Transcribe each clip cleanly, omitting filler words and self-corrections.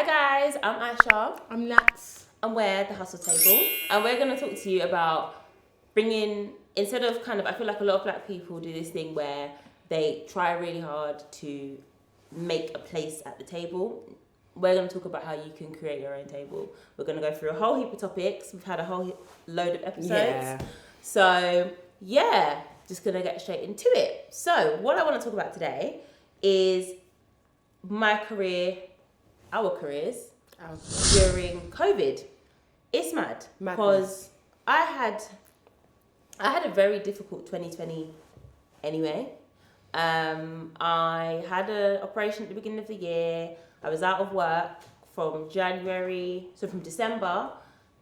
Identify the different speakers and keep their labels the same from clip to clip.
Speaker 1: guys, I'm Aisha.
Speaker 2: I'm Nats.
Speaker 1: And we're the Hustle Table. And we're going to talk to you about bringing, instead of I feel like a lot of black people do this thing where they try really hard to make a place at the table. We're going to talk about how you can create your own table. We're going to go through a whole heap of topics. We've had a whole load of episodes.
Speaker 2: Yeah.
Speaker 1: So, yeah, just going to get straight into it. So, what I want to talk about today is my career, our careers, during COVID. It's mad because I had a very difficult 2020 anyway. I had an operation at the beginning of the year. I was out of work from December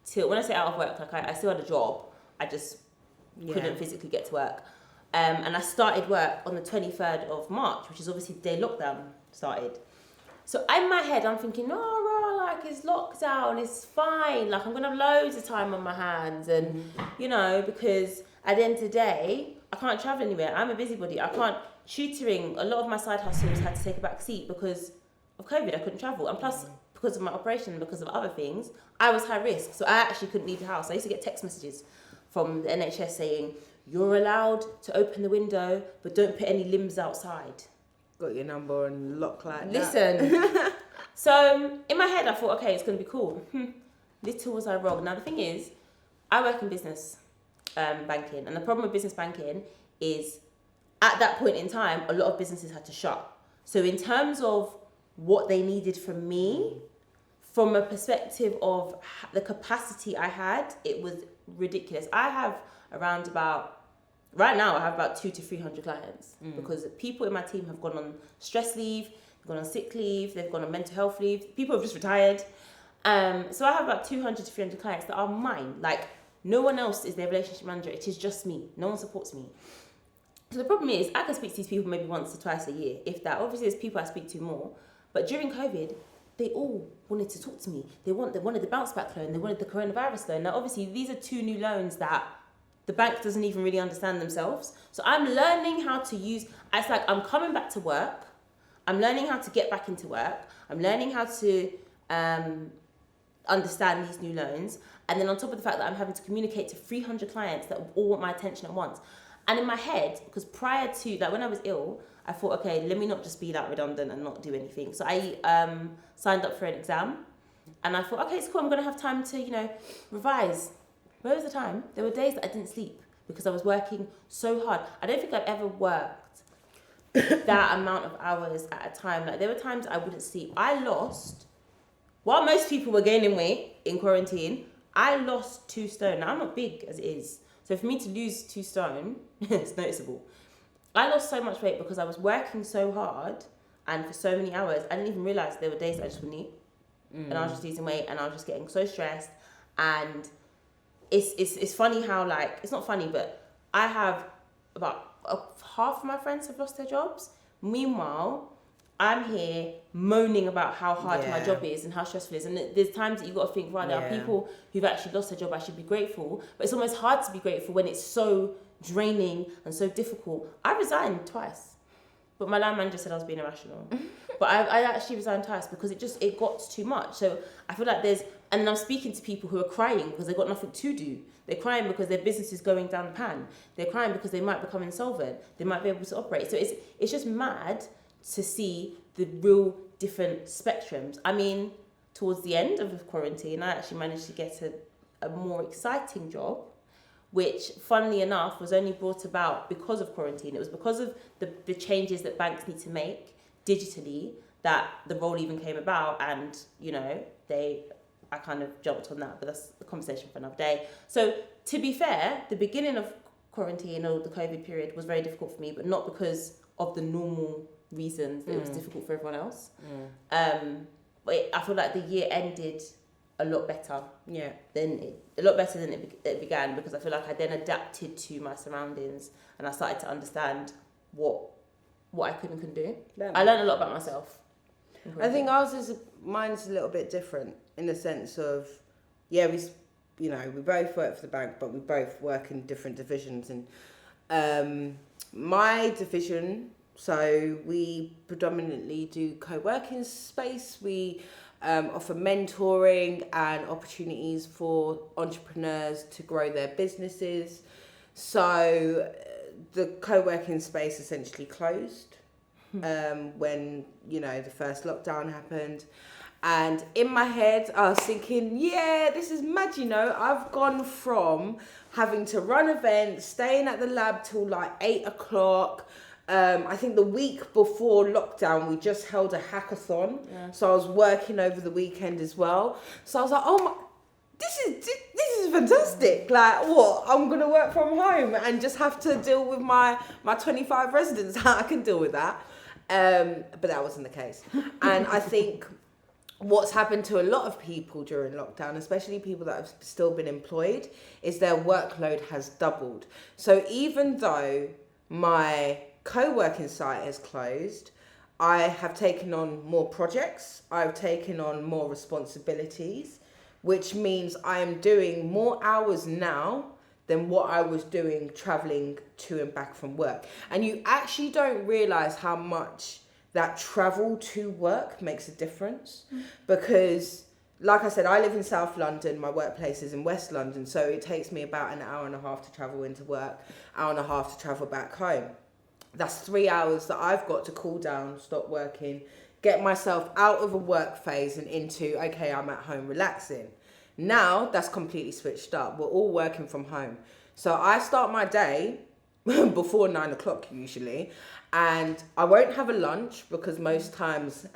Speaker 1: till, when I say out of work, I still had a job. I just couldn't physically get to work. And I started work on the 23rd of March, which is obviously the day lockdown started. So in my head, I'm thinking, it's lockdown, it's fine. I'm going to have loads of time on my hands. And, because at the end of the day, I can't travel anywhere. I'm a busybody. I can't, tutoring, a lot of my side hustles had to take a back seat because of COVID. I couldn't travel. And plus, because of my operation and because of other things, I was high risk. So I actually couldn't leave the house. I used to get text messages from the NHS saying, you're allowed to open the window, but don't put any limbs outside.
Speaker 2: Got your number and lock like
Speaker 1: Listen.
Speaker 2: that.
Speaker 1: So in my head, I thought, okay, it's going to be cool. Little was I wrong. Now, the thing is, I work in business banking. And the problem with business banking is at that point in time, a lot of businesses had to shut. So in terms of what they needed from me, from a perspective of the capacity I had, it was ridiculous. I have right now I have about 200 to 300 clients because people in my team have gone on stress leave, they've gone on sick leave, they've gone on mental health leave, people have just retired. So I have about 200 to 300 clients that are mine. No one else is their relationship manager. It is just me. No one supports me. So the problem is I can speak to these people maybe once or twice a year, if that. Obviously, there's people I speak to more. But during COVID, they all wanted to talk to me. They wanted the bounce back loan. They wanted the coronavirus loan. Now, obviously, these are two new loans that the bank doesn't even really understand themselves. So I'm learning how to use, it's like I'm coming back to work. I'm learning how to get back into work. I'm learning how to understand these new loans. And then on top of the fact that I'm having to communicate to 300 clients that all want my attention at once. And in my head, because prior to, when I was ill, I thought, okay, let me not just be redundant and not do anything. So I signed up for an exam. And I thought, okay, it's cool. I'm going to have time to, revise. Where was the time? There were days that I didn't sleep because I was working so hard. I don't think I've ever worked that amount of hours at a time. There were times I wouldn't sleep. While most people were gaining weight in quarantine, I lost 2 stone. Now, I'm not big as it is. So for me to lose 2 stone, it's noticeable. I lost so much weight because I was working so hard and for so many hours. I didn't even realise there were days that I just wouldn't eat. And I was just losing weight and I was just getting so stressed. And it's funny how, it's not funny, but I have about half of my friends have lost their jobs. Meanwhile, I'm here moaning about how hard my job is and how stressful it is. And there's times that you've got to think, right, there are people who've actually lost their job, I should be grateful. But it's almost hard to be grateful when it's so draining and so difficult. I resigned twice. But my line manager said I was being irrational. But I actually resigned twice because it got too much. So I feel like and then I'm speaking to people who are crying because they've got nothing to do. They're crying because their business is going down the pan. They're crying because they might become insolvent. They might be able to operate. So it's just mad to see the real different spectrums. I mean, towards the end of quarantine, I actually managed to get a more exciting job, which, funnily enough, was only brought about because of quarantine. It was because of the changes that banks need to make digitally that the role even came about. And, I kind of jumped on that, but that's the conversation for another day. So, to be fair, the beginning of quarantine or the COVID period was very difficult for me, but not because of the normal reasons that it was difficult for everyone else. But I feel like the year ended a lot better. A lot better than it began, because I feel like I then adapted to my surroundings and I started to understand what I could and couldn't do. I learned a lot about myself.
Speaker 2: I think mine's a little bit different in the sense of, we both work for the bank, but we both work in different divisions. And my division, so we predominantly do co-working space. We offer mentoring and opportunities for entrepreneurs to grow their businesses. So the co-working space essentially closed when, you know, the first lockdown happened. And in my head, I was thinking, yeah, this is mad, you know. I've gone from having to run events, staying at the lab till like 8 o'clock. I think the week before lockdown, we just held a hackathon. Yeah. So I was working over the weekend as well. So I was like, oh my, this is fantastic. Like, what? I'm going to work from home and just have to deal with my 25 residents. I can deal with that. But that wasn't the case. And I think what's happened to a lot of people during lockdown, especially people that have still been employed, is their workload has doubled. So even though my co-working site has closed, I have taken on more projects, I've taken on more responsibilities, which means I am doing more hours now than what I was doing traveling to and back from work. And you actually don't realize how much that travel to work makes a difference, because like I said, I live in South London, my workplace is in West London, so it takes me about an hour and a half to travel into work, hour and a half to travel back home. That's 3 hours that I've got to cool down, stop working, get myself out of a work phase and into, okay, I'm at home relaxing. Now that's completely switched up. We're all working from home. So I start my day before 9 o'clock usually, and I won't have a lunch because most times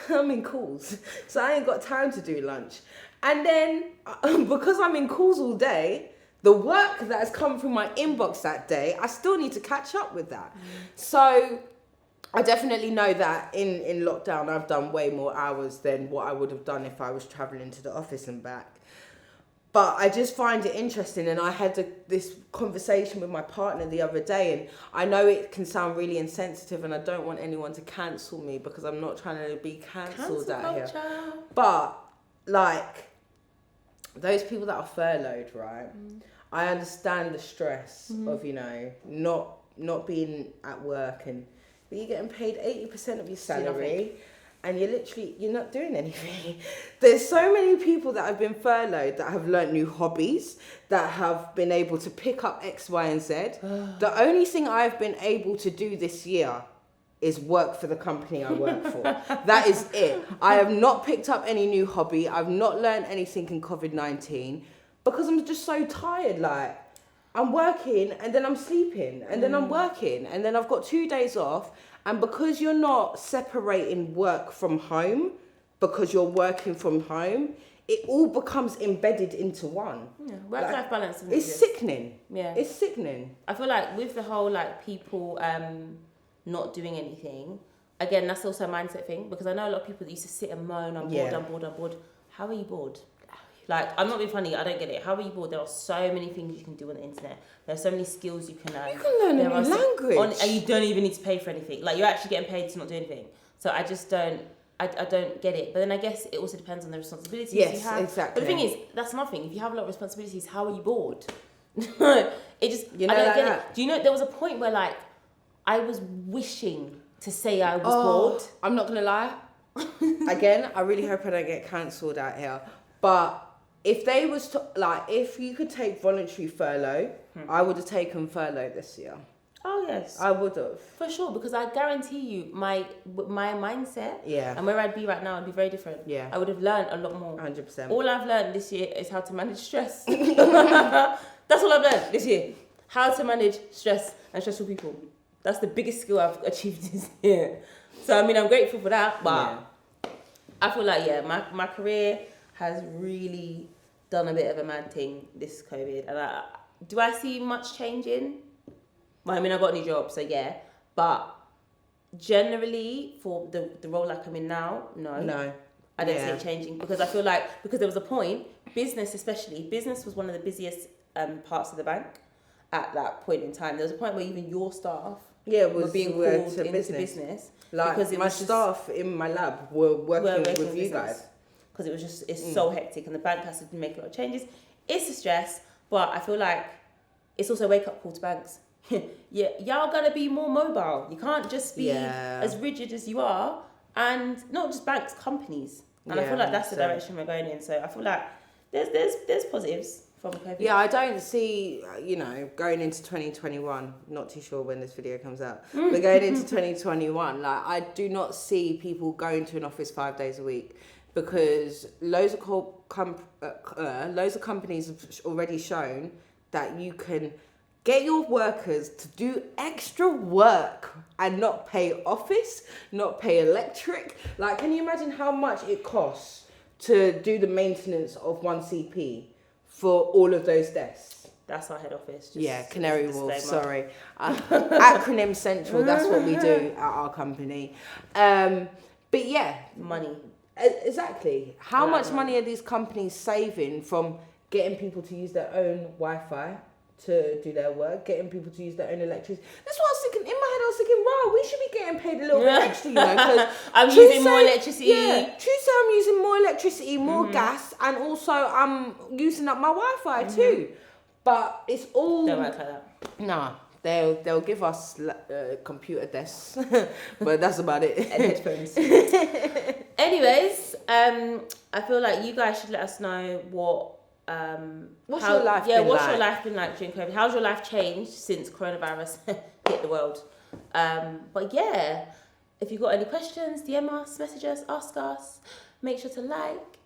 Speaker 2: I'm in calls, so I ain't got time to do lunch. And then because I'm in calls all day, the work that has come through my inbox that day, I still need to catch up with that. So I definitely know that in lockdown, I've done way more hours than what I would have done if I was traveling to the office and back. But I just find it interesting, and I had this conversation with my partner the other day, and I know it can sound really insensitive, and I don't want anyone to cancel me because I'm not trying to be cancelled out here. But like those people that are furloughed, right? I understand the stress of, you know, not being at work, but you're getting paid 80% of your salary. And you're not doing anything. There's so many people that have been furloughed that have learnt new hobbies, that have been able to pick up X, Y, and Z. The only thing I've been able to do this year is work for the company I work for. That is it. I have not picked up any new hobby. I've not learnt anything in Covid-19 because I'm just so tired. Like, I'm working and then I'm sleeping and then I'm working and then I've got 2 days off. And because you're not separating work from home, because you're working from home, it all becomes embedded into one. Yeah,
Speaker 1: work-life balance.
Speaker 2: It's sickening.
Speaker 1: Yeah.
Speaker 2: It's sickening.
Speaker 1: I feel like with the whole, like, people not doing anything, again, that's also a mindset thing, because I know a lot of people that used to sit and moan, I'm bored. How are you bored? Like, I'm not being funny, I don't get it. How are you bored? There are so many things you can do on the internet. There are so many skills you can learn.
Speaker 2: You can learn a new language.
Speaker 1: And you don't even need to pay for anything. Like, you're actually getting paid to not do anything. So I just don't, I don't get it. But then I guess it also depends on the responsibilities you have.
Speaker 2: Yes, exactly.
Speaker 1: But the thing is, that's nothing. If you have a lot of responsibilities, how are you bored? It just, I don't get it. Do you know, there was a point where, like, I was wishing to say I was bored.
Speaker 2: I'm not going to lie. Again, I really hope I don't get cancelled out here. But if they was to, like, if you could take voluntary furlough, I would have taken furlough this year.
Speaker 1: Oh, yes.
Speaker 2: I would have.
Speaker 1: For sure, because I guarantee you, my mindset and where I'd be right now would be very different.
Speaker 2: Yeah.
Speaker 1: I would have learned a lot more.
Speaker 2: 100%.
Speaker 1: All I've learned this year is how to manage stress. That's all I've learned this year. How to manage stress and stressful people. That's the biggest skill I've achieved this year. So, I mean, I'm grateful for that, but I feel like, my career has really done a bit of a mad thing, this COVID. And do I see much changing? Well, I mean, I got a new job, so yeah. But generally, for the role like I'm in now, no. I don't see it changing, because I feel like, because there was a point, business was one of the busiest parts of the bank at that point in time. There was a point where even your staff were being called into business.
Speaker 2: Like, because my staff in my lab were working with you guys.
Speaker 1: Because it was just, it's so hectic, and the bank has to make a lot of changes. It's a stress, but I feel like it's also a wake-up call to banks. Y'all gotta be more mobile. You can't just be as rigid as you are, and not just banks, companies. And I feel like that's the direction we're going in. So I feel like there's positives from COVID.
Speaker 2: Yeah, I don't see, going into 2021, not too sure when this video comes out, but going into 2021, like, I do not see people going to an office 5 days a week, because loads of companies have already shown that you can get your workers to do extra work and not pay office, not pay electric. Like, can you imagine how much it costs to do the maintenance of one CP for all of those desks?
Speaker 1: That's our head office.
Speaker 2: Canary Wharf, sorry. Acronym Central, that's what we do at our company. But yeah.
Speaker 1: Money.
Speaker 2: Exactly. How much money are these companies saving from getting people to use their own Wi-Fi to do their work, getting people to use their own electricity? That's what I was thinking. In my head, I was thinking, wow, we should be getting paid a little bit extra, because
Speaker 1: I'm using more electricity.
Speaker 2: Yeah, true say I'm using more electricity, more gas, and also I'm using up my Wi-Fi too. But it's all...
Speaker 1: Don't work like that.
Speaker 2: Nah. They'll give us computer desks, but that's about it.
Speaker 1: And headphones. Anyways, I feel like you guys should let us know what's your life been like during COVID? How's your life changed since coronavirus hit the world? But yeah, if you've got any questions, DM us, message us, ask us. Make sure to like.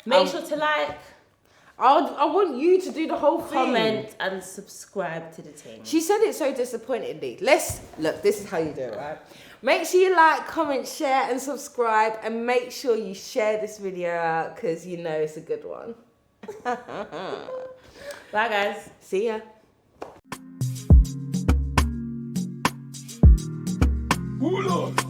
Speaker 1: Make sure to like.
Speaker 2: I want you to do the whole thing.
Speaker 1: Comment and subscribe to the team.
Speaker 2: She said it so disappointedly. This is how you do it, right? Make sure you like, comment, share, and subscribe, and make sure you share this video out, because you know it's a good one.
Speaker 1: Bye, guys.
Speaker 2: See ya.
Speaker 3: FURLOUGH.